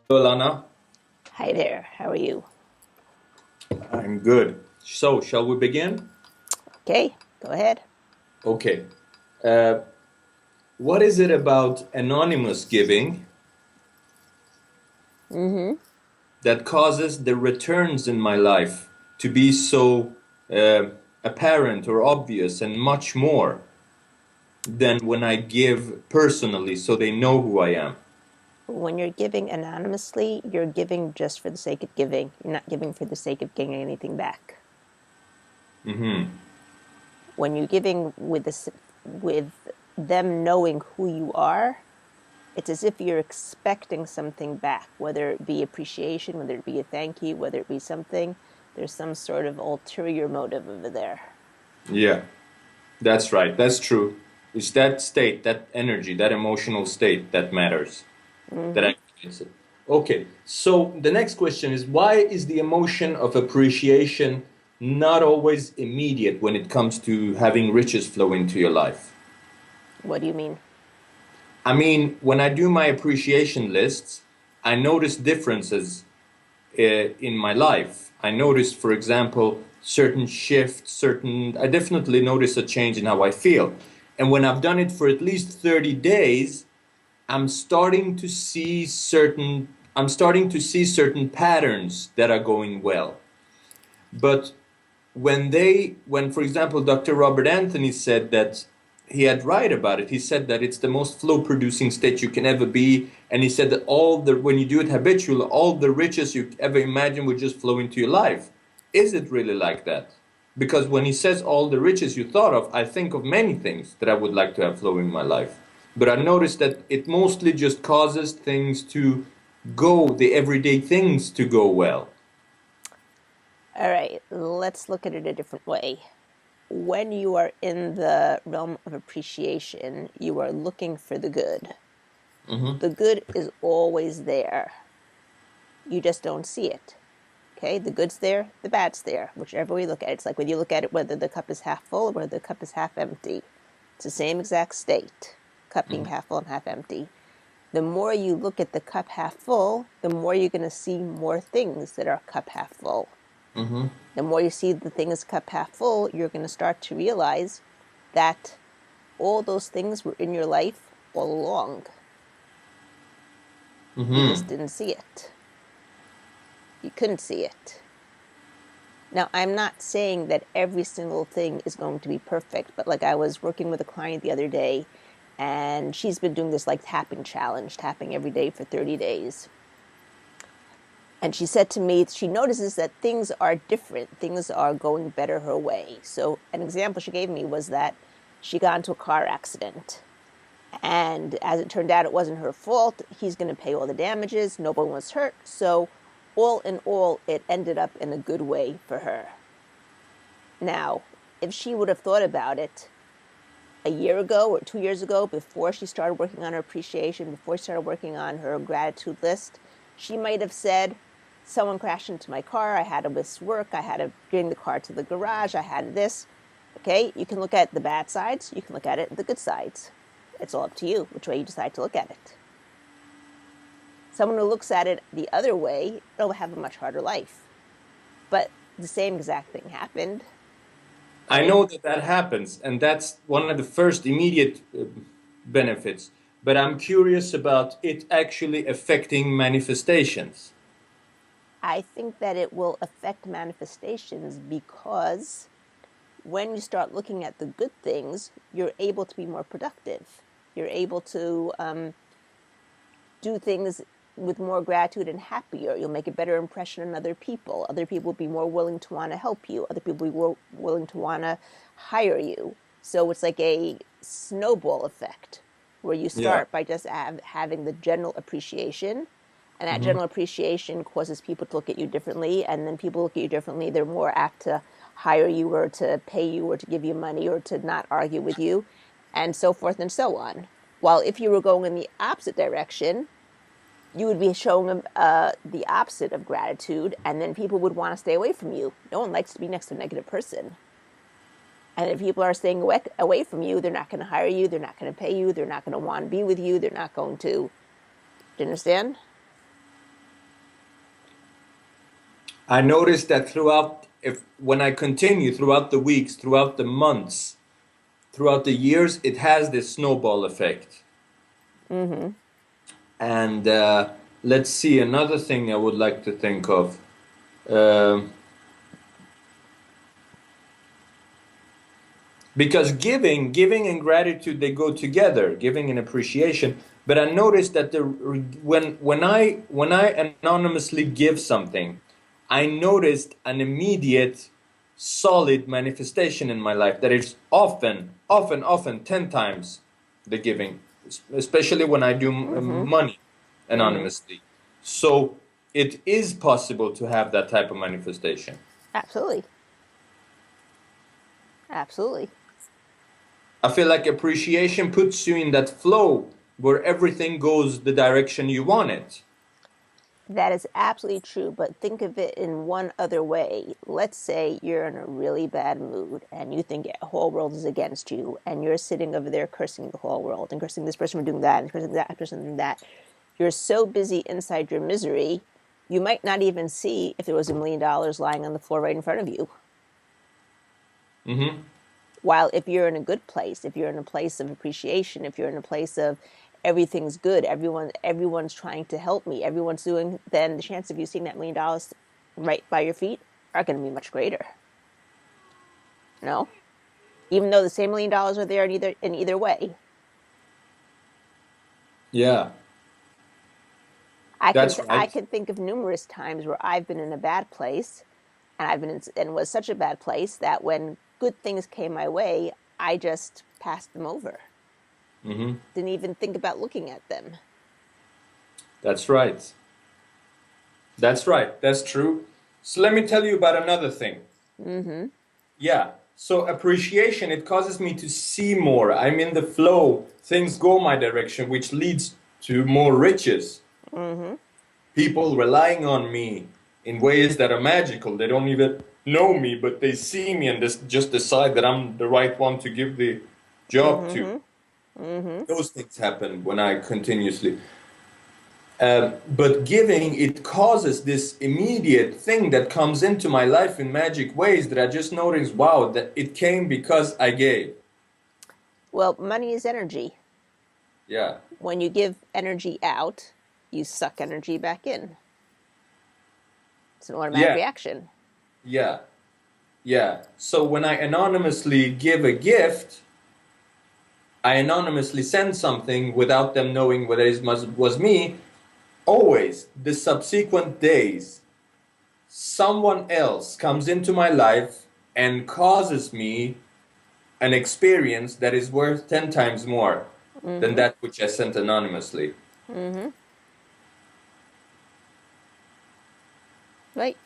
Elana, Hi there, how are you? I'm good. So, shall we begin? Okay, go ahead. Okay. Uh, what is it about anonymous giving Mm-hmm. that causes the returns in my life to be so uh, apparent or obvious and much more than when I give personally so they know who I am? When you're giving anonymously, you're giving just for the sake of giving. You're not giving for the sake of getting anything back. Mm-hmm. When you're giving with them knowing who you are, it's as if you're expecting something back, whether it be appreciation, whether it be a thank you, whether it be something. There's some sort of ulterior motive over there. Yeah, that's right. That's true. It's that state, that energy, that emotional state that matters. That Mm-hmm. activates it. Okay, so the next question is why is the emotion of appreciation not always immediate when it comes to having riches flow into your life? What do you mean? I mean, when I do my appreciation lists, I notice differences in my life. I notice, for example, certain shifts, I definitely notice a change in how I feel. And when I've done it for at least 30 days, I'm starting to see certain patterns that are going well. But when for example Dr. Robert Anthony said that he had right about it. He said that it's the most flow producing state you can ever be, and he said that all the when you do it habitually, all the riches you ever imagine would just flow into your life. Is it really like that? Because when he says all the riches you thought of, I think of many things that I would like to have flow in my life. But I noticed that it mostly just causes things to go, the everyday things to go well. All right, let's look at it a different way. When you are in the realm of appreciation, you are looking for the good. Mm-hmm. The good is always there. You just don't see it. Okay, the good's there, the bad's there, whichever way you look at it. It's like when you look at it, whether the cup is half full or whether the cup is half empty. It's the same exact state, cup being half full and half empty. The more you look at the cup half full, the more you're going to see more things that are cup half full. Mm-hmm. The more you see the thing is cup half full, you're going to start to realize that all those things were in your life all along. You Mm-hmm. just didn't see it. You couldn't see it. Now, I'm not saying that every single thing is going to be perfect, but like I was working with a client the other day, and she's been doing this like tapping challenge, tapping every day for 30 days. And she said to me, she notices that things are different, things are going better her way. So, an example she gave me was that she got into a car accident. And as it turned out, it wasn't her fault. He's going to pay all the damages. Nobody was hurt. So, all in all, it ended up in a good way for her. Now, if she would have thought about it a year ago or 2 years ago, before she started working on her appreciation, before she started working on her gratitude list, she might have said, someone crashed into my car. I had to miss work. I had to bring the car to the garage. I had this. Okay, you can look at the bad sides. You can look at it the good sides. It's all up to you which way you decide to look at it. Someone who looks at it the other way, they'll have a much harder life. But the same exact thing happened, I right? know that that happens, and that's one of the first immediate benefits. But I'm curious about it actually affecting manifestations. I think that it will affect manifestations because when you start looking at the good things, you're able to be more productive. You're able to do things with more gratitude and happier. You'll make a better impression on other people. Other people will be more willing to want to help you. Other people will be more willing to want to hire you. So it's like a snowball effect where you Yeah. start by just having the general appreciation. And that Hmm. general appreciation causes people to look at you differently. And then people look at you differently. They're more apt to hire you or to pay you or to give you money or to not argue with you, and so forth and so on. While if you were going in the opposite direction, you would be showing the opposite of gratitude, and then people would want to stay away from you. No one likes to be next to a negative person. And if people are staying away from you, they're not going to hire you, they're not going to pay you, they're not going to want to be with you, they're not going to. Do you understand? I noticed that when I continue throughout the weeks, throughout the months, throughout the years, it has this snowball effect. Mm-hmm. And let's see, another thing I would like to think of. Um because giving and gratitude, they go together, giving and appreciation. But I noticed that when I anonymously give something, I noticed an immediate solid manifestation in my life that is often 10 times the giving, especially when I do Mm-hmm. money Mm-hmm. anonymously. So it is possible to have that type of manifestation. Absolutely. Absolutely. I feel like appreciation puts you in that flow where everything goes the direction you want it. That is absolutely true, but think of it in one other way. Let's say you're in a really bad mood and you think the whole world is against you, and you're sitting over there cursing the whole world and cursing this person for doing that and cursing that person for doing that. You're so busy inside your misery, you might not even see if there was $1 million lying on the floor right in front of you. Mm-hmm. While if you're in a good place, if you're in a place of appreciation, if you're in a place of everything's good, everyone's trying to help me, everyone's doing, then the chance of you seeing that $1 million right by your feet are going to be much greater. No, even though the same $1 million are there in either way. Yeah, I can that's I right. can think of numerous times where I've been in a bad place, and I've been in, and was such a bad place that when good things came my way, I just passed them over. Mm-hmm. Didn't even think about looking at them. That's right. That's right. That's true. So let me tell you about another thing. Mm-hmm. Yeah. So appreciation, it causes me to see more. I'm in the flow. Things go my direction, which leads to more riches. Mm-hmm. People relying on me in ways that are magical. They don't even know me, but they see me and just decide that I'm the right one to give the job to. Mm-hmm. Mm-hmm. Those things happen when I continuously. But giving, it causes this immediate thing that comes into my life in magic ways that I just noticed, wow, that it came because I gave. Well, money is energy. Yeah. When you give energy out, you suck energy back in. It's an automatic Yeah. reaction. Yeah. Yeah. So when I anonymously give a gift, I anonymously send something without them knowing whether it was me. Always, the subsequent days, someone else comes into my life and causes me an experience that is worth 10 times more than Mm-hmm. that which I sent anonymously. Mm-hmm. Right.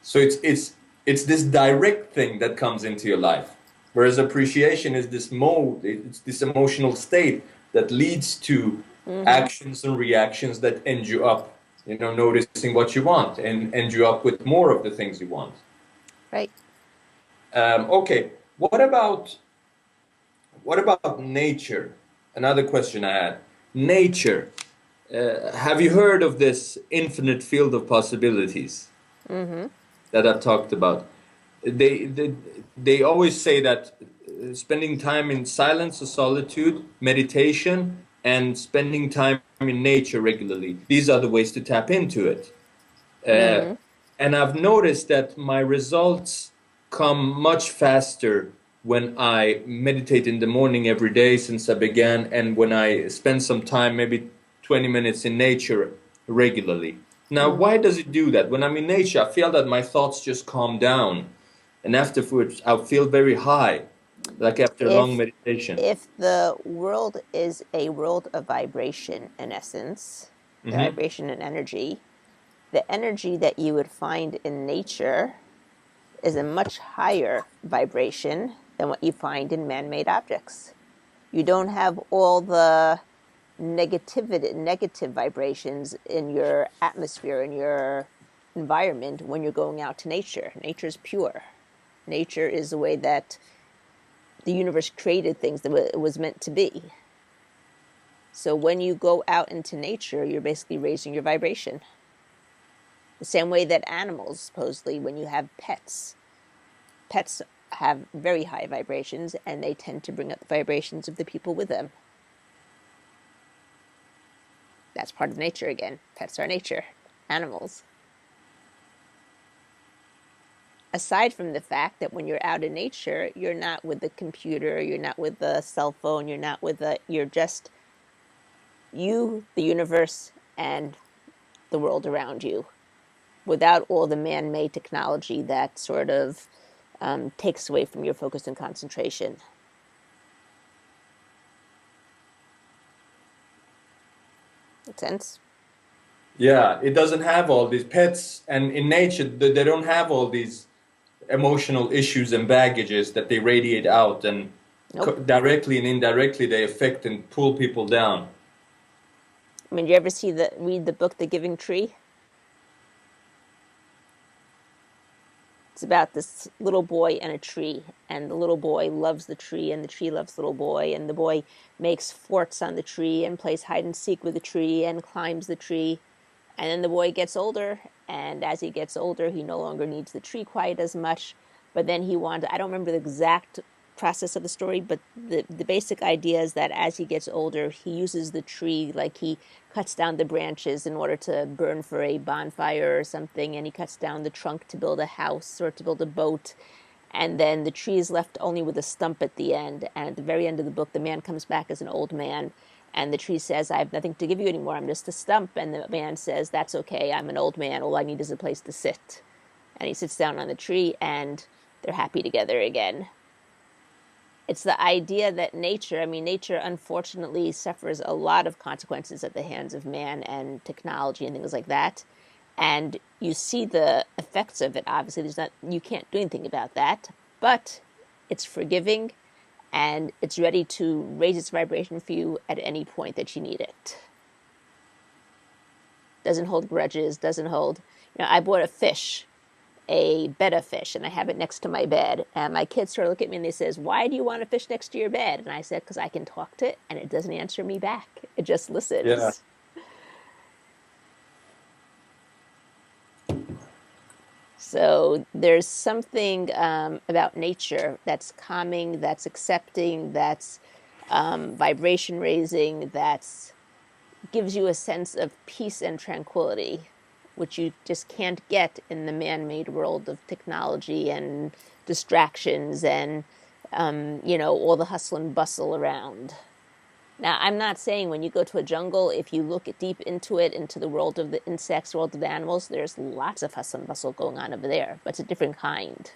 So it's this direct thing that comes into your life. Whereas appreciation is this mode, it's this emotional state that leads to Mm-hmm. actions and reactions that end you up, noticing what you want and end you up with more of the things you want. Right. Okay, what about nature? Another question I had. Nature. Have you heard of this infinite field of possibilities Mm-hmm. that I've talked about? They always say that spending time in silence or solitude, meditation, and spending time in nature regularly, these are the ways to tap into it. Uh, Mm-hmm. and I've noticed that my results come much faster when I meditate in the morning every day since I began, and when I spend some time, maybe 20 minutes in nature regularly. Now, Mm-hmm. why does it do that? When I'm in nature, I feel that my thoughts just calm down, and afterwards, I'll feel very high, like after a long If meditation. if the world is a world of vibration in essence, the Mm-hmm. vibration and energy, the energy that you would find in nature is a much higher vibration than what you find in man-made objects. You don't have all the negative vibrations in your atmosphere, in your environment when you're going out to nature. Nature is pure. Nature is the way that the universe created things that it was meant to be. So when you go out into nature, you're basically raising your vibration. The same way that animals, supposedly, when you have pets, pets have very high vibrations and they tend to bring up the vibrations of the people with them. That's part of nature again. Pets are nature, animals. Aside from the fact that when you're out in nature, you're not with the computer, you're not with the cell phone, you're not with you're just you, the universe, and the world around you without all the man made technology that sort of takes away from your focus and concentration. Make sense? Yeah, it doesn't have all these pets, and in nature, they don't have all these emotional issues and baggages that they radiate out, and Nope. directly and indirectly they affect and pull people down. I mean, you ever read the book The Giving Tree? It's about this little boy and a tree, and the little boy loves the tree, and the tree loves the little boy, and the boy makes forts on the tree and plays hide and seek with the tree and climbs the tree. And then the boy gets older, and as he gets older, he no longer needs the tree quite as much. But then he wanted, I don't remember the exact process of the story, but the basic idea is that as he gets older, he uses the tree, like he cuts down the branches in order to burn for a bonfire or something, and he cuts down the trunk to build a house or to build a boat. And then the tree is left only with a stump at the end. And at the very end of the book, the man comes back as an old man. And the tree says, I have nothing to give you anymore. I'm just a stump. And the man says, that's okay. I'm an old man. All I need is a place to sit. And he sits down on the tree and they're happy together again. It's the idea that nature, I mean, nature unfortunately suffers a lot of consequences at the hands of man and technology and things like that. And you see the effects of it. Obviously, you can't do anything about that, but it's forgiving and it's ready to raise its vibration for you at any point that you need it. Doesn't hold grudges, doesn't hold, I bought a fish, a betta fish, and I have it next to my bed. And my kids sort of look at me and they says, why do you want a fish next to your bed? And I said, because I can talk to it and it doesn't answer me back. It just Yeah. listens. So there's something about nature that's calming, that's accepting, that's vibration raising, that's gives you a sense of peace and tranquility, which you just can't get in the man-made world of technology and distractions and all the hustle and bustle around. Now, I'm not saying when you go to a jungle, if you look deep into it, into the world of the insects, world of the animals, there's lots of hustle and bustle going on over there, but it's a different kind.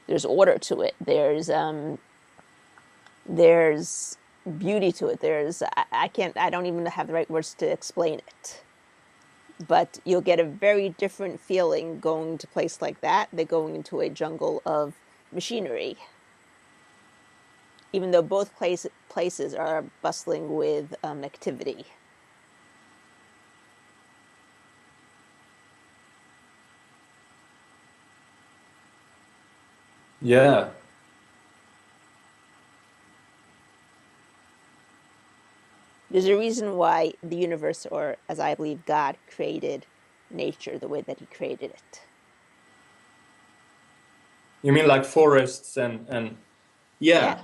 There's order to it. There's beauty to it. I don't even have the right words to explain it. But you'll get a very different feeling going to a place like that than going into a jungle of machinery. Even though both places are bustling with activity. Yeah. There's a reason why the universe, or as I believe God, created nature the way that he created it. You mean like forests and Yeah. yeah.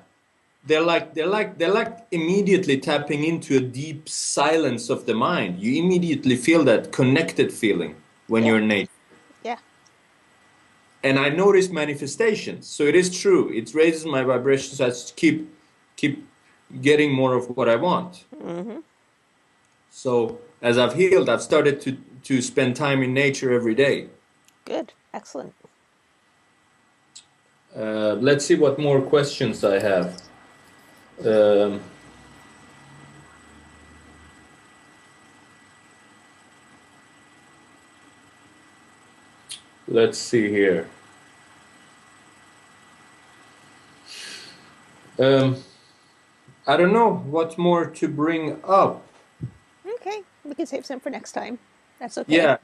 They're like immediately tapping into a deep silence of the mind. You immediately feel that connected feeling when Yeah. you're in nature. Yeah. And I notice manifestations. So it is true. It raises my vibrations. So I keep getting more of what I want. Mm-hmm. So as I've healed, I've started to spend time in nature every day. Good. Excellent. Let's see what more questions I have. Um, let's see here. Um, I don't know what more to bring up. Okay. We can save some for next time. That's okay. Yeah,